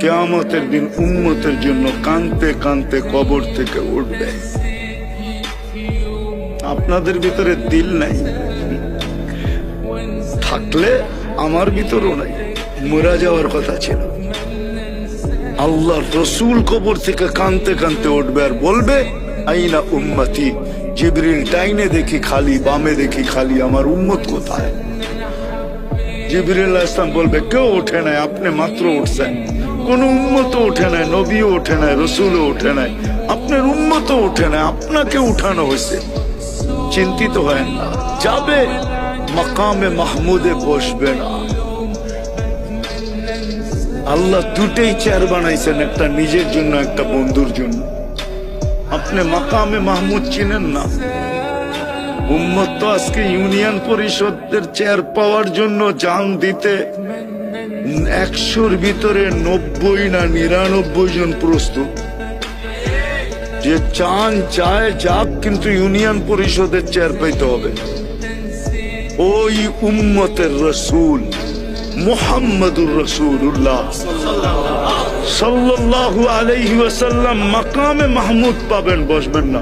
কিয়ামতের দিন উম্মতের জন্য কাঁদতে কাঁদতে কবর থেকে উঠবে। আপনাদের ভিতরে দিল নাই, থাকলে আমার ভিতরও নাই, মরা যাওয়ার কথা ছিল। আল্লাহর রসুল কবর থেকে কাঁদতে কাঁদতে উঠবে আর বলবে, আইনা উম্মতি। জিবরিল ডাইনে দেখি খালি, বামে দেখি খালি, আমার উম্মত কোথায়? জিবরিল আলাইহিস সালাম বলবে, কেউ ওঠে নাই, আপনি মাত্র উঠছেন। কোন উম্মতও ওঠে নাই, নবীও ওঠে নাই, রসুলও ওঠে নাই, আপনার উম্মতও ওঠে নাই, আপনাকে উঠানো হয়েছে। চিন্তিত হয় না, যাবে মাকামে মাহমুদে বসবে না। আল্লাহ দুটেই চেয়ার বানাইছেন, একটা নিজের জন্য, একটা বন্ধুর জন্য। আপনি মাকামে মাহমুদ চিনেন না। উম্মত তো আজকে ইউনিয়ন পরিষদের চেয়ার পাওয়ার জন্য জান দিতে 100-র ভিতরে 90 না 99 জন প্রস্তুত। যে চান চায় যাক, কিন্তু ইউনিয়ন পরিষদের চেয়ার পাইতে হবে। ওই উম্মতের রসুল মুহাম্মদুর রাসূলুল্লাহ সাল্লাল্লাহু আলাইহি ওয়াসাল্লাম মাকামে মাহমুদ পাবেন, বসবেন না।